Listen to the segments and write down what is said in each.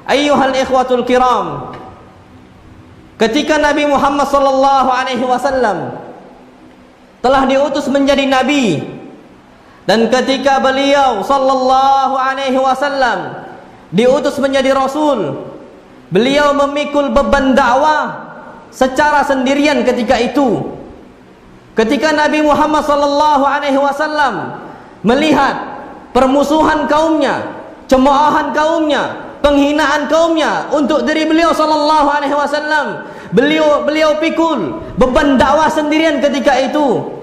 Ayyuhal ikhwatul kiram, ketika Nabi Muhammad sallallahu alaihi wasallam telah diutus menjadi nabi, dan ketika beliau sallallahu alaihi wasallam diutus menjadi rasul, beliau memikul beban dakwah secara sendirian ketika itu. Ketika Nabi Muhammad sallallahu alaihi wasallam melihat permusuhan kaumnya, cemoohan kaumnya, penghinaan kaumnya untuk diri beliau sallallahu alaihi wasallam, beliau pikul beban dakwah sendirian ketika itu.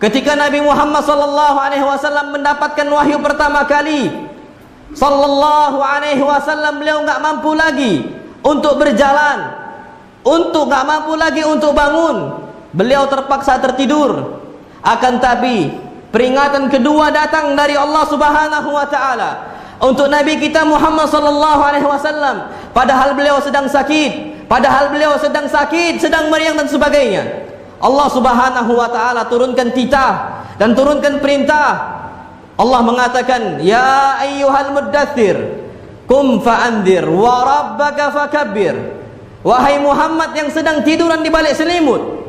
Ketika Nabi Muhammad sallallahu alaihi wasallam mendapatkan wahyu pertama kali, sallallahu alaihi wasallam beliau enggak mampu lagi untuk berjalan, enggak mampu lagi untuk bangun. Beliau terpaksa tertidur. Akan tapi peringatan kedua datang dari Allah Subhanahu wa taala untuk Nabi kita Muhammad sallallahu alaihi wasallam, padahal beliau sedang sakit, sedang meriang dan sebagainya. Allah Subhanahu wa taala turunkan titah dan turunkan perintah. Allah mengatakan, "Ya ayyuhal muddatsir, qum fa'andzir wa rabbaka fakabbir." Wahai Muhammad yang sedang tiduran di balik selimut,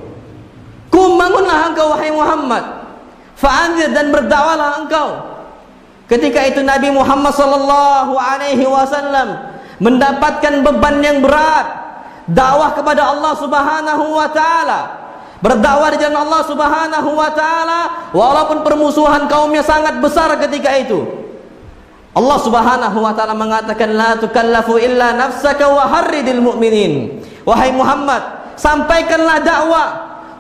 qum, bangunlah engkau wahai Muhammad, fa'andzir, dan berdakwalah engkau. Ketika itu Nabi Muhammad sallallahu alaihi wasallam mendapatkan beban yang berat, dakwah kepada Allah Subhanahu wa taala, berdakwah di jalan Allah Subhanahu wa taala walaupun permusuhan kaumnya sangat besar ketika itu. Allah Subhanahu wa taala mengatakan, la tukallafu illa nafsaka wa harridil mu'minin. Wahai Muhammad, sampaikanlah dakwah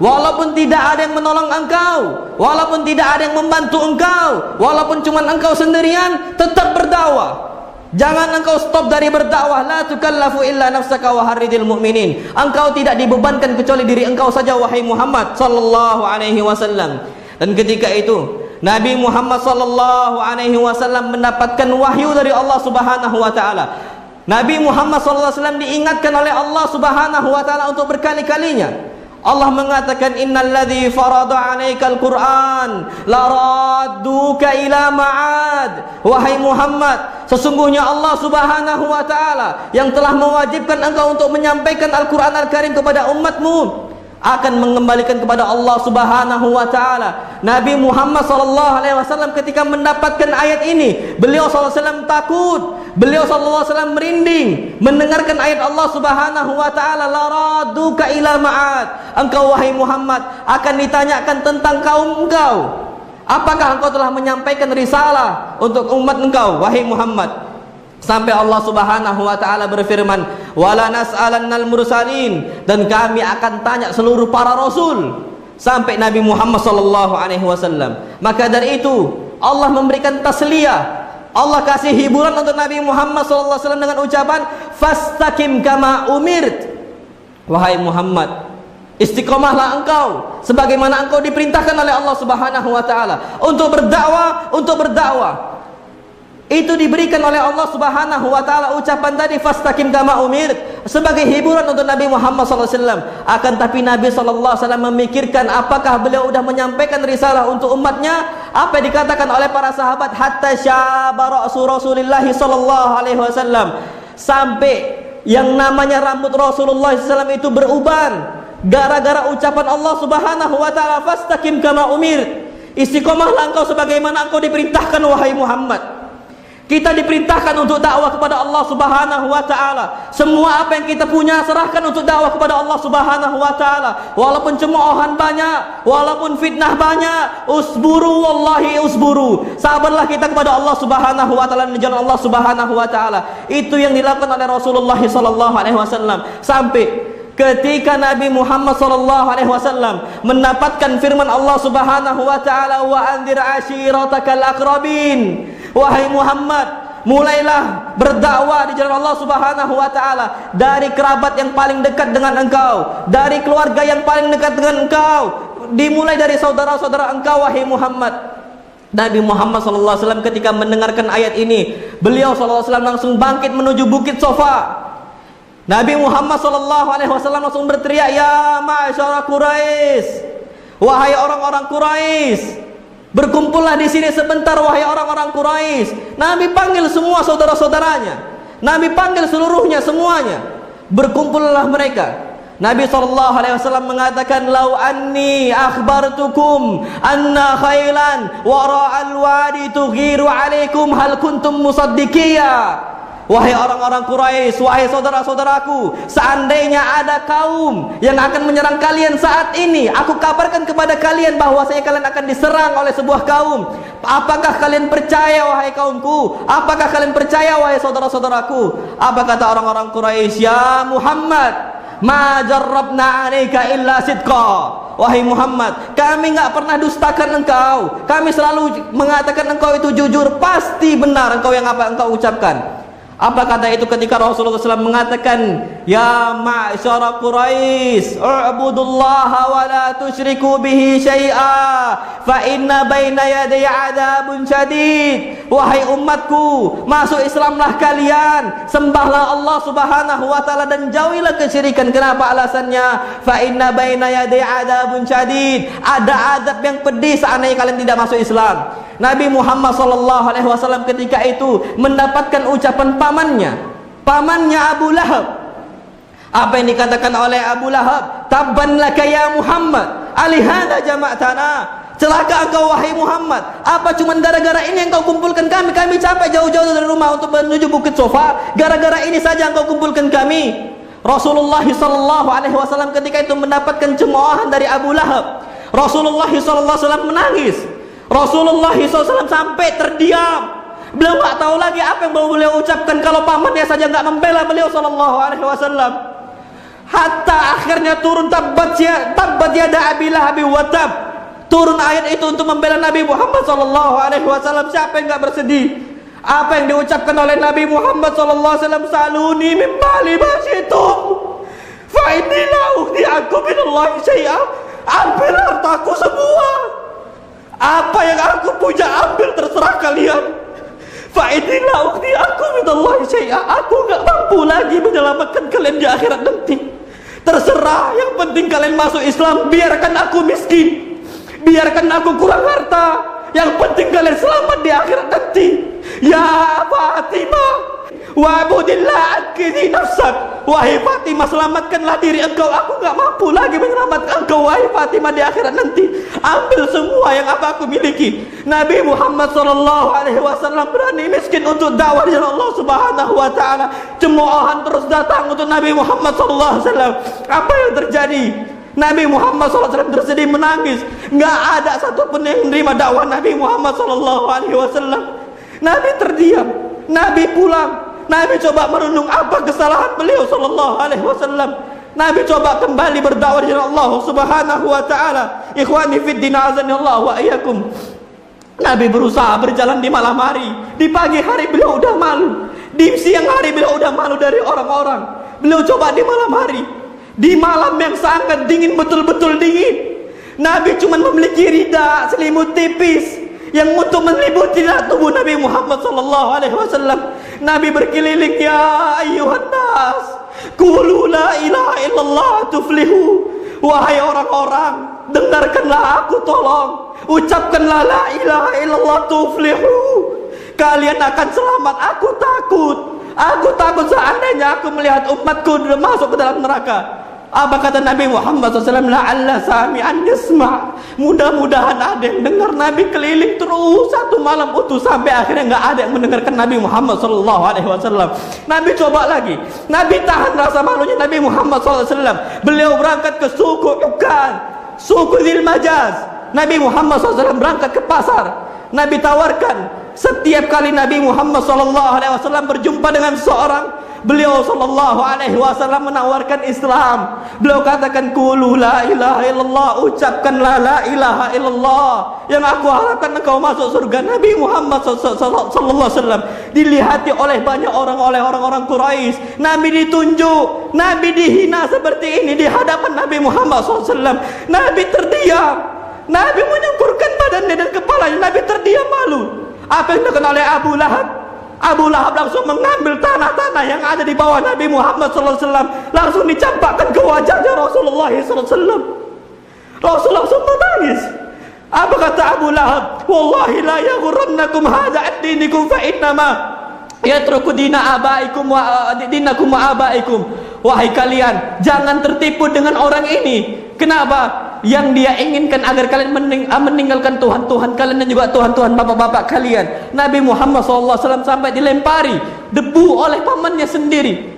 walaupun tidak ada yang menolong engkau, walaupun tidak ada yang membantu engkau, walaupun cuma engkau sendirian, tetap berdakwah. Jangan engkau stop dari berdakwah. La tukallafu illa nafsaka wa harridil mu'minin. Engkau tidak dibebankan kecuali diri engkau saja wahai Muhammad sallallahu alaihi wasallam. Dan ketika itu Nabi Muhammad sallallahu alaihi wasallam mendapatkan wahyu dari Allah Subhanahu wa taala. Nabi Muhammad sallallahu alaihi wasallam diingatkan oleh Allah Subhanahu wa taala untuk berkali-kalinya. Allah mengatakan, innalladzi farada 'alaikal Qur'an la radduka ila ma'ad. Wahai Muhammad, sesungguhnya Allah Subhanahu wa taala yang telah mewajibkan engkau untuk menyampaikan Al-Qur'an Al-Karim kepada umatmu akan mengembalikan kepada Allah Subhanahu wa taala. Nabi Muhammad sallallahu alaihi wasallam ketika mendapatkan ayat ini, beliau sallallahu alaihi wasallam takut, beliau sallallahu alaihi wasallam merinding mendengarkan ayat Allah Subhanahu wa taala, la radduka ila ma'ad. Engkau wahai Muhammad akan ditanyakan tentang kaum engkau. Apakah engkau telah menyampaikan risalah untuk umat engkau wahai Muhammad? Sampai Allah Subhanahu wa taala berfirman, wala nas'alannal mursalin, dan kami akan tanya seluruh para rasul sampai Nabi Muhammad sallallahu alaihi wasallam. Maka dari itu Allah memberikan tasliyah, Allah kasih hiburan untuk Nabi Muhammad sallallahu alaihi wasallam dengan ucapan fastaqim kama umirt. Wahai Muhammad, istiqomahlah engkau sebagaimana engkau diperintahkan oleh Allah Subhanahu wa taala untuk berdakwah. Itu diberikan oleh Allah Subhanahu wa taala ucapan tadi fastaqim kama umirt sebagai hiburan untuk Nabi Muhammad sallallahu alaihi wasallam. Akan tapi Nabi sallallahu alaihi wasallam memikirkan apakah beliau sudah menyampaikan risalah untuk umatnya. Apa yang dikatakan oleh para sahabat, hatta syaba Rasulullah sallallahu alaihi wasallam, sampai yang namanya rambut Rasulullah sallallahu alaihi wasallam itu beruban gara-gara ucapan Allah Subhanahu wa taala fastaqim kama umirt. Istiqomahlah engkau sebagaimana engkau diperintahkan wahai Muhammad. Kita diperintahkan untuk dakwah kepada Allah Subhanahu wa taala. Semua apa yang kita punya serahkan untuk dakwah kepada Allah Subhanahu wa taala. Walaupun cemoohan banyak, walaupun fitnah banyak, usburu wallahi usburu. Sabarlah kita kepada Allah Subhanahu wa taala dan jalan Allah Subhanahu wa taala. Itu yang dilakukan oleh Rasulullah sallallahu alaihi wasallam sampai ketika Nabi Muhammad sallallahu alaihi wasallam mendapatkan firman Allah Subhanahu wa taala, wa anzir ashiratakal aqrabin. Wahai Muhammad, mulailah berdakwah di jalan Allah Subhanahu wa taala dari kerabat yang paling dekat dengan engkau, dari keluarga yang paling dekat dengan engkau, dimulai dari saudara-saudara engkau wahai Muhammad. Nabi Muhammad sallallahu alaihi wasallam ketika mendengarkan ayat ini, beliau sallallahu alaihi wasallam langsung bangkit menuju Bukit Sofa. Nabi Muhammad sallallahu alaihi wasallam langsung berteriak, ya ma'syara Quraisy, wahai orang-orang Quraisy, berkumpullah di sini sebentar wahai orang-orang Quraisy. Nabi panggil semua saudara-saudaranya. Nabi panggil seluruhnya, semuanya. Berkumpullah mereka. Nabi SAW mengatakan, "Lau anni akhbartukum anna khailan wara'al wadi tughiru alaikum hal kuntum musaddiqiyya." Wahai orang-orang Quraisy, wahai saudara-saudaraku, seandainya ada kaum yang akan menyerang kalian saat ini, aku kabarkan kepada kalian bahwasanya kalian akan diserang oleh sebuah kaum. Apakah kalian percaya, wahai kaumku? Apakah kalian percaya, wahai saudara-saudaraku? Apa kata orang-orang Quraisy? "Ya Muhammad, ma jarrabna 'alaika illa sidqa." Wahai Muhammad, kami enggak pernah dustakan engkau. Kami selalu mengatakan engkau itu jujur, pasti benar engkau yang apa engkau ucapkan. Apa kata itu ketika Rasulullah SAW mengatakan, "Ya ma'syara Quraisy, u'budullaha wa la tusyriku bihi syai'a, fa inna baina yaday 'adzabun syadid." Wahai umatku, masuk Islamlah kalian, sembahlah Allah Subhanahu wa taala dan jauhilah kesyirikan. Kenapa alasannya? Fa inna baina yaday 'adzabun syadid. Ada azab yang pedih seandainya kalian tidak masuk Islam. Nabi Muhammad SAW ketika itu mendapatkan ucapan pamannya Abu Lahab. Apa yang dikatakan oleh Abu Lahab? "Tabban laka ya Muhammad, alihada jama'tana." Celaka engkau wahai Muhammad, apa cuma gara-gara ini yang kau kumpulkan kami? Kami capek jauh-jauh dari rumah untuk menuju Bukit Sofa, gara-gara ini saja engkau kumpulkan kami. Rasulullah SAW ketika itu mendapatkan cemoohan dari Abu Lahab. Rasulullah SAW menangis. Rasulullah SAW sampai terdiam. Beliau tak tahu lagi apa yang beliau ucapkan kalau pamannya saja enggak membela beliau SAW. Hatta akhirnya turun tabbat yada Abi Lahab wa tab. Turun ayat itu untuk membela Nabi Muhammad SAW. Siapa yang enggak bersedih? Apa yang diucapkan oleh Nabi Muhammad SAW? "Saluni min mali ma syi'tum, fa inni la ughni ankum minallahi syai'a." Ambil hartaku semua. Apa yang aku punya ambil, terserah kalian. Fa inni la ughni ankum minallahi syai'a. Aku enggak mampu lagi menyelamatkan kalian di akhirat nanti. Terserah, yang penting kalian masuk Islam. Biarkan aku miskin, biarkan aku kurang harta, yang penting kalian selamat di akhirat nanti. Ya Fatimah, wa'budillah anki nafsak. Wahai Fatimah, selamatkanlah diri engkau. Aku enggak mampu lagi menyelamatkan engkau, wahai Fatimah, di akhirat nanti. Ambil semua yang apa aku miliki. Nabi Muhammad SAW berani miskin untuk dakwah di Allah Subhanahu wa taala. Cemoohan terus datang untuk Nabi Muhammad SAW. Apa yang terjadi? Nabi Muhammad SAW bersedih menangis. Enggak ada satupun yang menerima dakwah Nabi Muhammad SAW. Nabi terdiam. Nabi pulang. Nabi coba merenung apa kesalahan beliau SAW. Nabi coba kembali berdakwah di Allah Subhanahu wa taala. Ikhwani fid din, azani Allah wa iyyakum. Nabi berusaha berjalan di malam hari. Di pagi hari beliau udah malu. Di siang hari beliau udah malu dari orang-orang. Beliau coba di malam hari. Di malam yang sangat dingin, betul-betul dingin. Nabi cuma memiliki rida, selimut tipis yang untuk meliputi tubuh Nabi Muhammad SAW. Nabi berkeliling, "Ya ayyuhan nas, qulu la ilaha illallah tuflihu." Wahai orang-orang, dengarkanlah aku, tolong. Ucapkanlah la ilaha illallah tuflihu. Kalian akan selamat. Aku takut seandainya aku melihat umatku masuk ke dalam neraka. Apa kata Nabi Muhammad SAW? "La'alla sami'an yasma'." Mudah-mudahan ada yang dengar. Nabi keliling terus satu malam utuh sampai akhirnya enggak ada yang mendengarkan Nabi Muhammad SAW. Nabi coba lagi. Nabi tahan rasa malunya Nabi Muhammad SAW. Beliau berangkat ke suku Ukan, suku Dzil Majaz. Nabi Muhammad SAW berangkat ke pasar. Nabi tawarkan. Setiap kali Nabi Muhammad SAW berjumpa dengan seseorang, beliau SAW menawarkan Islam. Beliau katakan, "Qulu la ilaha illallah." Ucapkanlah la ilaha illallah. Yang aku harapkan engkau masuk surga. Nabi Muhammad SAW dilihati oleh banyak orang, oleh orang-orang Quraisy. Nabi ditunjuk, Nabi dihina seperti ini di hadapan Nabi Muhammad SAW. Nabi terdiam. Nabi menyungkurkan badannya dan kepalanya. Nabi terdiam malu. Apa yang dilakukan oleh Abu Lahab? Abu Lahab langsung mengambil tanah-tanah yang ada di bawah Nabi Muhammad SAW, langsung dicampakkan ke wajahnya Rasulullah SAW. Rasul langsung menangis. Apa kata Abu Lahab? "Wallahi la yaghurrannakum hadha ad-dinikum fa innama Yatruku dina abaikum wa dinakum wa abaikum. Wahai kalian, jangan tertipu dengan orang ini. Kenapa? Yang dia inginkan agar kalian meninggalkan Tuhan-Tuhan kalian dan juga Tuhan-Tuhan bapak-bapak kalian. Nabi Muhammad SAW sampai dilempari debu oleh pamannya sendiri.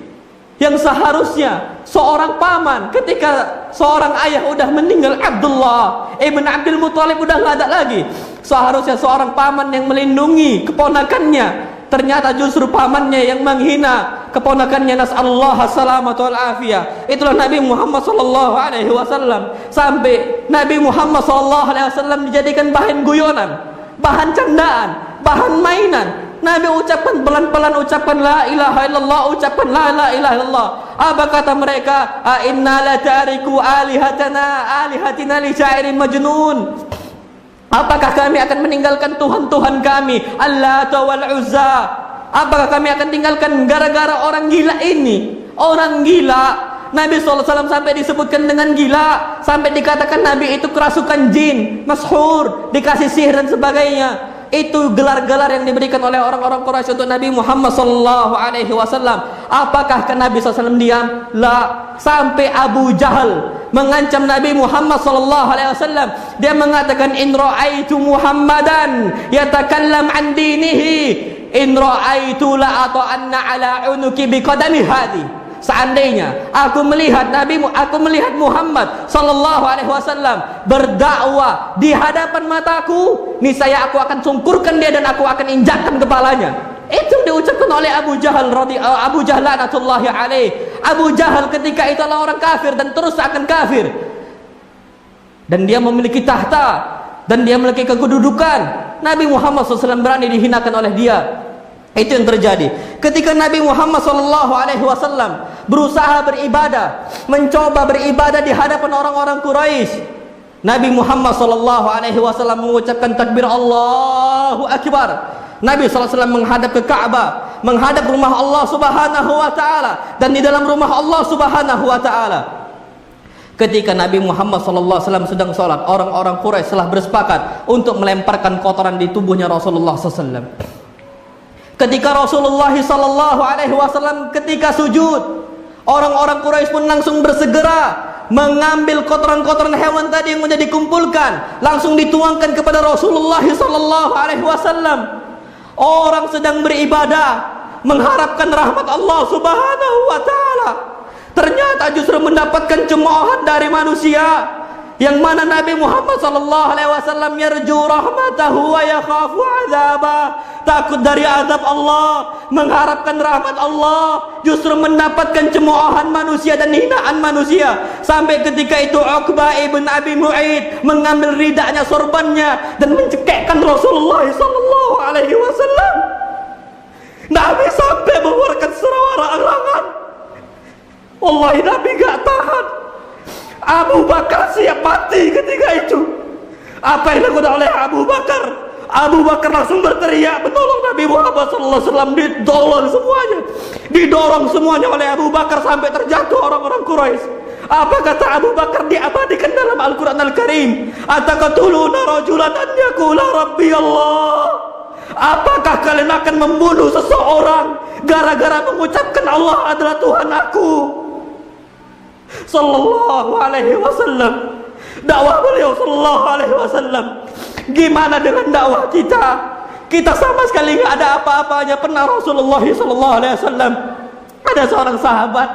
Yang seharusnya seorang paman ketika seorang ayah udah meninggal, Abdullah ibn Abdul Muthalib udah nggak ada lagi, seharusnya seorang paman yang melindungi keponakannya, ternyata justru pamannya yang menghina keponakannya. Nas'alullah salamatu wal afiyah. Itulah Nabi Muhammad sallallahu alaihi wasallam, sampai Nabi Muhammad sallallahu alaihi wasallam dijadikan bahan guyonan, bahan candaan, bahan mainan. Nabi ucapkan pelan-pelan, ucapkan la ilaha illallah, ucapkan la ilaha illallah. Apa kata mereka? A inna la tariku alihatina li syairin majnun. Apakah kami akan meninggalkan Tuhan-Tuhan kami, Allat wal Uzza? Apakah kami akan tinggalkan gara-gara orang gila ini? Orang gila. Nabi SAW sampai disebutkan dengan gila, sampai dikatakan Nabi itu kerasukan jin, mashur, dikasih sihir dan sebagainya. Itu gelar-gelar yang diberikan oleh orang-orang Quraisy untuk Nabi Muhammad SAW. Apakah Nabi SAW diam? La. Sampai Abu Jahal mengancam Nabi Muhammad SAW. Dia mengatakan, in ra'aitu Muhammadan yatakallam an dinihi, in ra'aitu la ata'anna ala unuki biqadami hadi. Seandainya aku melihat Muhammad sallallahu alaihi wasallam berdakwah di hadapan mataku, niscaya aku akan sungkurkan dia dan aku akan injakkan kepalanya. Itu diucapkan oleh Abu Jahal laknatullahi alaih. Abu Jahal ketika itu adalah orang kafir dan terus akan kafir. Dan dia memiliki tahta dan dia memiliki kedudukan. Nabi Muhammad SAW berani dihinakan oleh dia. Itu yang terjadi ketika Nabi Muhammad SAW berusaha beribadah, mencoba beribadah di hadapan orang-orang Quraisy. Nabi Muhammad SAW mengucapkan takbir Allahu Akbar. Nabi SAW menghadap ke Ka'bah, menghadap rumah Allah Subhanahu wa Ta'ala, dan di dalam rumah Allah Subhanahu wa Ta'ala. Ketika Nabi Muhammad SAW sedang sholat, orang-orang Quraisy telah bersepakat untuk melemparkan kotoran di tubuhnya Rasulullah SAW. Ketika Rasulullah SAW ketika sujud, orang-orang Quraisy pun langsung bersegera mengambil kotoran-kotoran hewan tadi yang sudah dikumpulkan, langsung dituangkan kepada Rasulullah SAW. Orang sedang beribadah, mengharapkan rahmat Allah Subhanahu wa Ta'ala, ternyata justru mendapatkan cemoohan dari manusia, yang mana Nabi Muhammad SAW yarju rahmatahu wa yakhafu azabah, takut dari azab Allah, mengharapkan rahmat Allah, justru mendapatkan cemoohan manusia dan hinaan manusia. Sampai ketika itu Uqbah ibn Abi Mu'aid mengambil ridanya, sorbannya, dan mencekikkan Rasulullah SAW. Nabi sampai mengeluarkan suara arangan. Wallahi Nabi gak tahan. Abu Bakar siap mati ketika itu. Apa yang dilakukan oleh Abu Bakar? Abu Bakar langsung berteriak menolong Nabi Muhammad SAW. Didorong semuanya oleh Abu Bakar sampai terjatuh orang-orang Quraisy. Apa kata Abu Bakar? Diabadikan dalam Al-Quran Al-Karim. Ataqatuluna rajulan an yaqula Rabbi Allah. Apakah kalian akan membunuh seseorang gara-gara mengucapkan Allah adalah Tuhan aku? Sallallahu alaihi wasallam. Dakwah beliau sallallahu alaihi wasallam. Gimana dengan dakwah kita? Kita sama sekali nggak ada apa-apanya. Pernah Rasulullah sallallahu alaihi wasallam, ada seorang sahabat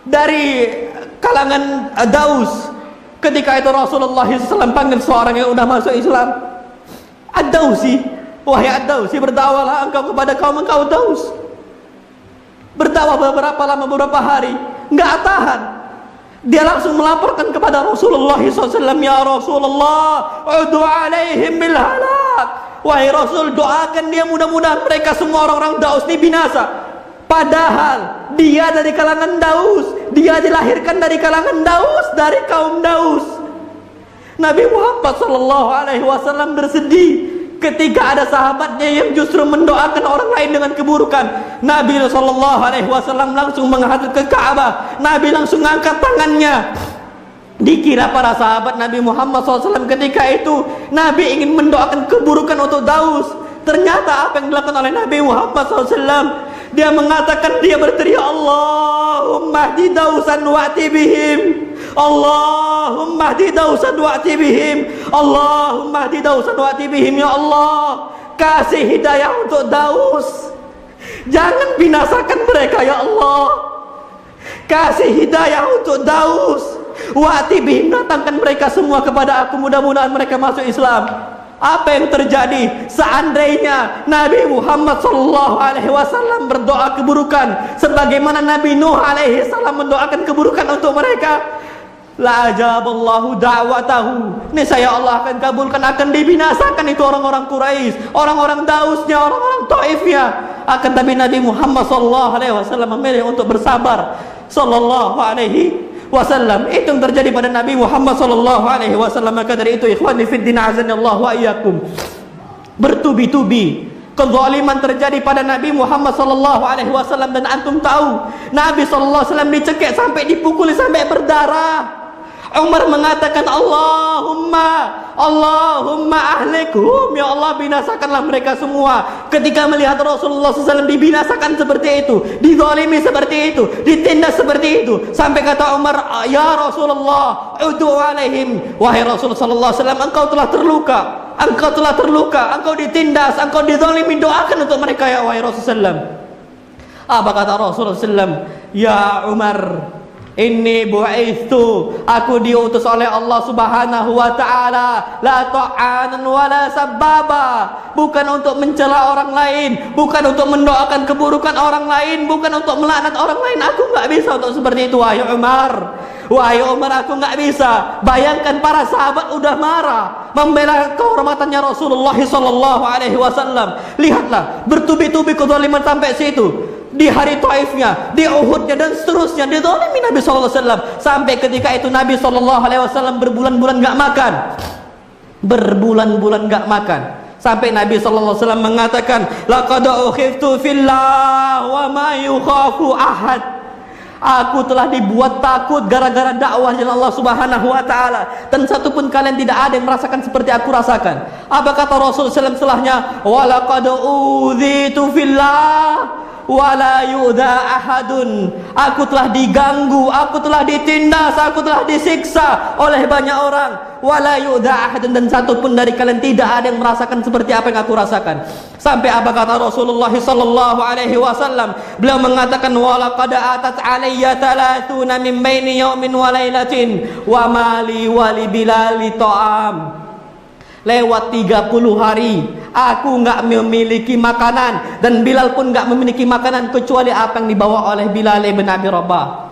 dari kalangan Daus. Ketika itu Rasulullah SAW panggil seorang yang sudah masuk Islam. Ad-Dausi, wahai Ad-Dausi, berdakwahlah engkau kepada kaum engkau Daus. Berdakwah beberapa lama, beberapa hari, nggak tahan. Dia langsung melaporkan kepada Rasulullah SAW, ya Rasulullah, udu alaihim bil halak. Wahai Rasul, doakan dia, mudah-mudahan mereka semua orang-orang Daus ini binasa. Padahal dia dari kalangan Daus, dia dilahirkan dari kalangan Daus, dari kaum Daus. Nabi Muhammad SAW bersedih ketika ada sahabatnya yang justru mendoakan orang lain dengan keburukan. Nabi SAW langsung menghadap ke Ka'bah. Nabi langsung angkat tangannya. Dikira para sahabat Nabi Muhammad SAW ketika itu Nabi ingin mendoakan keburukan untuk Daus. Ternyata apa yang dilakukan oleh Nabi Muhammad SAW, dia mengatakan, dia berteriak, Allahumma hdi dausan wa'ti bihim, Allahumma hdi dausan wa'ti bihim, Allahumma hdi dausan wa'ti bihim. Ya Allah, kasih hidayah untuk Daus, jangan binasakan mereka ya Allah. Kasih hidayah untuk Daus, wa'ti bihim, datangkan mereka semua kepada aku, mudah-mudahan mereka masuk Islam. Apa yang terjadi seandainya Nabi Muhammad SAW berdoa keburukan sebagaimana Nabi Nuh alaihissalam mendoakan keburukan untuk mereka? La ajaballahu da'watahu, niscaya Allah akan kabulkan, akan dibinasakan itu orang-orang Quraisy, orang-orang Dausnya, orang-orang Taifnya. Akan tapi Nabi Muhammad SAW memilih untuk bersabar sallallahu alaihi wasallam. Itu yang terjadi pada Nabi Muhammad sallallahu alaihi wasallam. Maka dari itu ikhwani fid din azanillahu wa iyyakum, bertubi-tubi kezaliman terjadi pada Nabi Muhammad sallallahu alaihi wasallam. Dan antum tahu Nabi sallallahu alaihi wasallam dicekik sampai dipukuli sampai berdarah. Umar mengatakan, Allahumma ahlikhum, ya Allah binasakanlah mereka semua. Ketika melihat Rasulullah SAW dibinasakan seperti itu, dizalimi seperti itu, ditindas seperti itu, sampai kata Umar, ya Rasulullah ud'u alaihim, wahai Rasulullah SAW, engkau telah terluka, engkau telah terluka, engkau ditindas, engkau dizalimi, doakan untuk mereka ya wahai Rasulullah SAW. Apa kata Rasulullah SAW? Ya Umar, inni bu'ithu, aku diutus oleh Allah Subhanahu wa taala, la ta'anan wa la sababa, bukan untuk mencela orang lain, bukan untuk mendoakan keburukan orang lain, bukan untuk melaknat orang lain. Aku enggak bisa untuk seperti itu wahai Umar. Wahai Umar, aku enggak bisa. Bayangkan para sahabat udah marah membela kehormatannya Rasulullah sallallahu alaihi wasallam. Lihatlah, bertubi-tubi kezaliman sampai situ. Di hari Taifnya, di Uhudnya, dan seterusnya dizalimi Nabi SAW. Sampai ketika itu Nabi SAW berbulan-bulan gak makan, berbulan-bulan gak makan. Sampai Nabi SAW mengatakan, laqad ukhiftu fillah wa ma yukhafu ahad, aku telah dibuat takut gara-gara dakwah jalan Allah Subhanahu wa taala, dan satupun kalian tidak ada yang merasakan seperti aku rasakan. Apa kata Rasul SAW setelahnya? Wa laqad udhitu fillah wala yu'dha ahadun, aku telah diganggu, aku telah ditindas, aku telah disiksa oleh banyak orang. Wala yu'dha ahadun, dan satu pun dari kalian tidak ada yang merasakan seperti apa yang aku rasakan. Sampai apa kata Rasulullah sallallahu alaihi wasallam? Beliau mengatakan, walaqad atat alayya 30 min baini yaumin wa lailatin wa mali wa li bilali ta'am. Lewat 30 hari aku enggak memiliki makanan, dan Bilal pun enggak memiliki makanan kecuali apa yang dibawa oleh Bilal bin Abi Rabah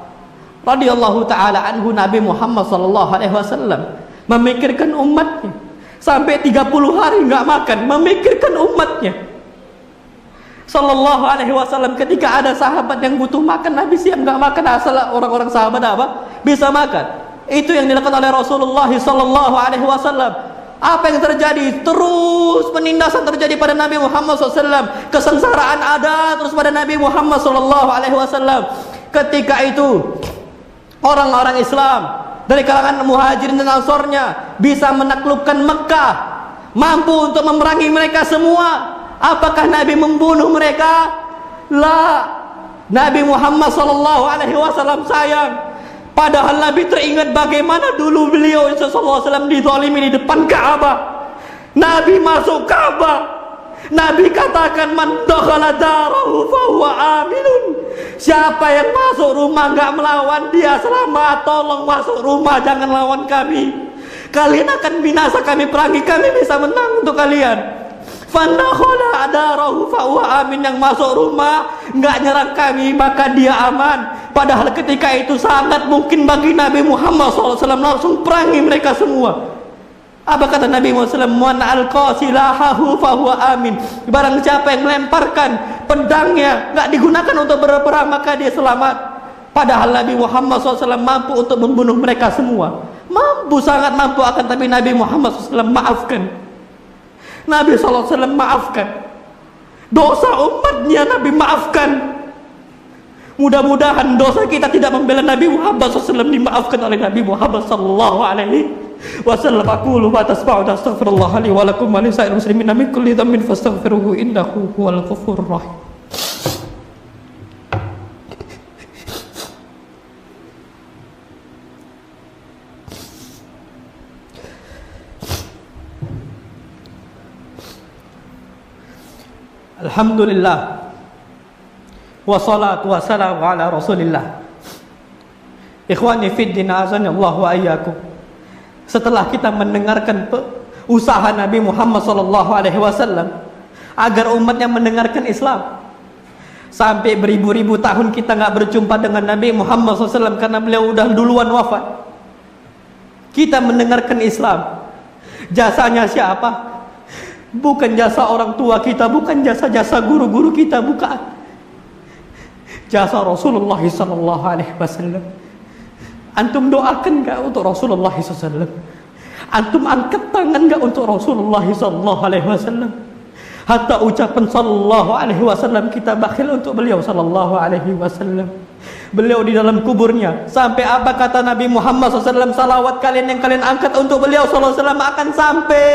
radhiyallahu taala anhu. Nabi Muhammad sallallahu alaihi wasallam memikirkan umatnya sampai 30 hari enggak makan, memikirkan umatnya sallallahu alaihi wasallam. Ketika ada sahabat yang butuh makan, Nabi siap enggak makan asal orang-orang sahabat apa? Bisa makan. Itu yang dilakukan oleh Rasulullah sallallahu alaihi wasallam. Apa yang terjadi? Terus penindasan terjadi pada Nabi Muhammad SAW. Kesengsaraan ada terus pada Nabi Muhammad SAW. Ketika itu orang-orang Islam dari kalangan Muhajirin dan Ansarnya bisa menaklukkan Mekah, mampu untuk memerangi mereka semua. Apakah Nabi membunuh mereka? La. Nabi Muhammad SAW sayang. Padahal Nabi teringat bagaimana dulu beliau sallallahu alaihi wasallam dizalimi di depan Ka'bah. Nabi masuk Ka'bah, Nabi katakan, man dakhala darahu fa huwa aminun. Siapa yang masuk rumah enggak melawan, dia selamat. Tolong masuk rumah, jangan lawan kami. Kalian akan binasa, kami perangi, kami bisa menang untuk kalian. Fandakhala darahu fa huwa amin, yang masuk rumah enggak nyerang kami maka dia aman. Padahal ketika itu sangat mungkin bagi Nabi Muhammad SAW langsung perangi mereka semua. Apa kata Nabi Muhammad SAW? Man alqa silahahu fa huwa amin. Barang siapa yang melemparkan pedangnya enggak digunakan untuk berperang maka dia selamat. Padahal Nabi Muhammad SAW mampu untuk membunuh mereka semua. Mampu, sangat mampu. Akan tapi Nabi Muhammad SAW maafkan. Nabi SAW maafkan dosa umatnya, Nabi maafkan. Mudah-mudahan dosa kita tidak membela Nabi Muhammad SAW dimaafkan oleh Nabi Muhammad SAW wa sallam. Aqulu ma tasma'un astaghfirullah li wa lakum wa lisa'il muslimin min kulli dhanbin fastaghfiruhu innahu huwal ghafurur rahim. Alhamdulillah wassalatu wassalamu ala Rasulillah. Ikhwani fid din, azanillahu wa iyyakum. Setelah kita mendengarkan usaha Nabi Muhammad sallallahu alaihi wasallam agar umatnya mendengarkan Islam, sampai beribu-ribu tahun kita nggak berjumpa dengan Nabi Muhammad SAW karena beliau udah duluan wafat. Kita mendengarkan Islam. Jasanya siapa? Bukan jasa orang tua kita, bukan jasa-jasa guru-guru kita, bukan. Jasa Rasulullah sallallahu alaihi wasallam. Antum doakan enggak untuk Rasulullah SAW? Antum angkat tangan enggak untuk Rasulullah sallallahu alaihi wasallam? Hatta ucapan sallallahu alaihi wasallam kita bakhil untuk beliau sallallahu alaihi wasallam. Beliau di dalam kuburnya, sampai apa kata Nabi Muhammad SAW, salawat kalian yang kalian angkat untuk beliau sallallahu alaihi wasallam akan sampai.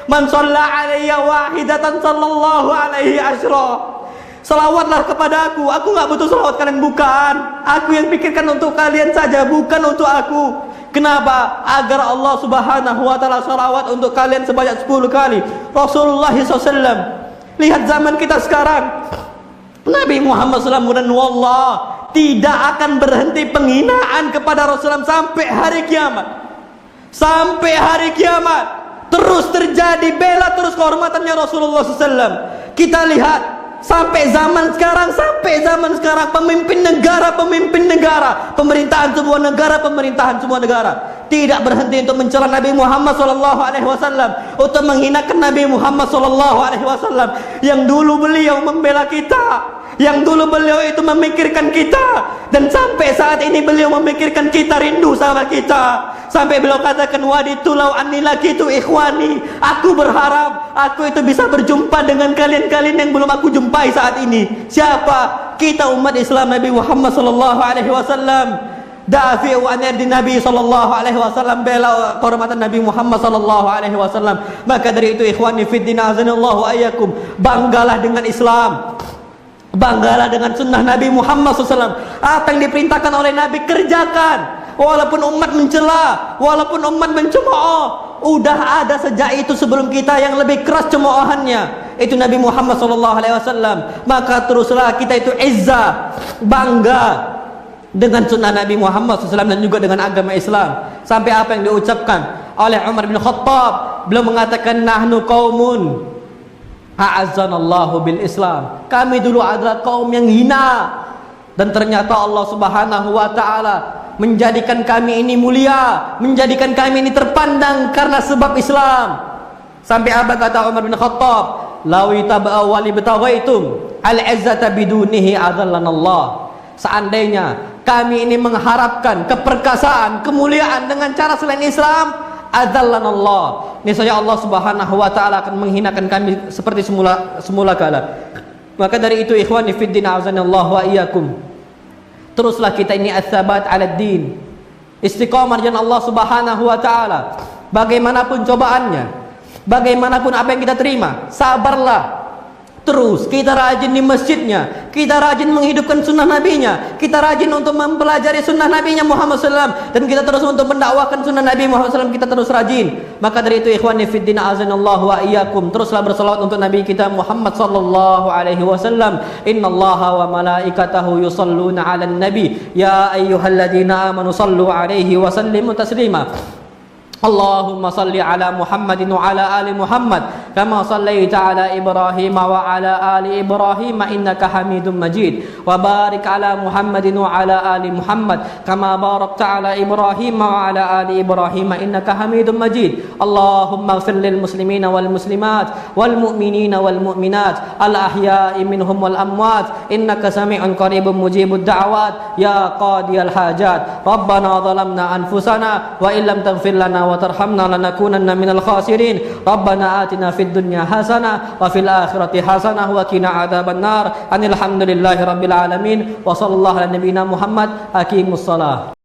Man shalla alayya wahidatan sallallahu alaihi asyra. Salawatlah kepada aku nggak butuh salawat kalian, bukan. Aku yang pikirkan untuk kalian saja, bukan untuk aku. Kenapa? Agar Allah subhanahu wa ta'ala salawat untuk kalian sebanyak 10 kali. Rasulullah SAW. Lihat zaman kita sekarang, Nabi Muhammad SAW, dan wallah tidak akan berhenti penghinaan kepada Rasulullah sampai hari kiamat. Sampai hari kiamat terus terjadi, bela terus kehormatannya Rasulullah SAW. Kita lihat sampai zaman sekarang, pemimpin negara, pemerintahan sebuah negara tidak berhenti untuk mencela Nabi Muhammad SAW, untuk menghinakan Nabi Muhammad SAW yang dulu beliau membela kita, yang dulu beliau itu memikirkan kita, dan sampai saat ini beliau memikirkan kita, rindu sama kita. Sampai beliau katakan, waditu law anni laqitu ikhwani, aku berharap aku itu bisa berjumpa dengan kalian-kalian yang belum aku jumpai saat ini. Siapa? Kita umat Islam Nabi Muhammad sallallahu alaihi wasallam. Dafi'u an irdi Nabi sallallahu alaihi wasallam, bela kehormatan Nabi Muhammad sallallahu alaihi wasallam. Maka dari itu ikhwani fid din, azanallahu ayyakum, banggalah dengan Islam. Banggalah dengan sunnah Nabi Muhammad SAW. Apa yang diperintahkan oleh Nabi kerjakan. Walaupun umat mencela, walaupun umat mencemooh, udah ada sejak itu sebelum kita yang lebih keras cemoohannya. Itu Nabi Muhammad SAW. Maka teruslah kita itu izzah, bangga dengan sunnah Nabi Muhammad SAW dan juga dengan agama Islam. Sampai apa yang diucapkan oleh Umar bin Khattab, beliau mengatakan, nahnu qaumun a'azzanallahu bil Islam. Kami dulu adalah kaum yang hina, dan ternyata Allah Subhanahu wa taala menjadikan kami ini mulia, menjadikan kami ini terpandang karena sebab Islam. Sampai apa kata Umar bin Khattab, lawi tab'a wa li batawaitum al-izzata bidunihi adallanallah. Seandainya kami ini mengharapkan keperkasaan, kemuliaan dengan cara selain Islam, adallanallah, niscaya Allah Subhanahu wa taala akan menghinakan kami seperti semula kala. Maka dari itu ikhwani fid din, azanallahu wa iyyakum, teruslah kita ini ats-tsabat 'alad din, istiqamah dengan Allah Subhanahu wa taala. Bagaimanapun cobaannya, bagaimanapun apa yang kita terima, sabarlah. Terus kita rajin di masjidnya, kita rajin menghidupkan sunnah nabinya, kita rajin untuk mempelajari sunnah nabinya Muhammad SAW, dan kita terus untuk mendakwakan sunnah Nabi Muhammad SAW, kita terus rajin. Maka dari itu ikhwani fiddin, azanallahu wa iyyakum, teruslah bersalawat untuk Nabi kita Muhammad sallallahu alaihi wasallam. Innallaha wa malaikatahu yusalluna 'alan nabi ya ayyuhalladzina amanu sallu alaihi wa sallimu taslima. Allahumma salli ala Muhammadin wa ala ali Muhammad kama sallaita ala Ibrahim wa ala ali Ibrahim innaka Hamidum Majid, wa barik ala Muhammadin wa ala ali Muhammad kama barakta ala Ibrahim wa ala ali Ibrahim innaka Hamidum Majid. Allahumma ighfir lil muslimina wal muslimat wal mu'minina wal mu'minat al ahya'i minhum wal amwat innaka sami'un qaribun mujibud da'awat ya qadiyal hajat. Rabbana zalamna anfusana wa illam taghfir lana wa tarhamna lanakunanna minal khasirin. Rabbana atina fid dunya hasanah wa fil akhirati hasanah wa qina adzabannar. Alhamdulillahi rabbil alamin wa sallallahu ala nabiyyina Muhammad. Aqimus shalah.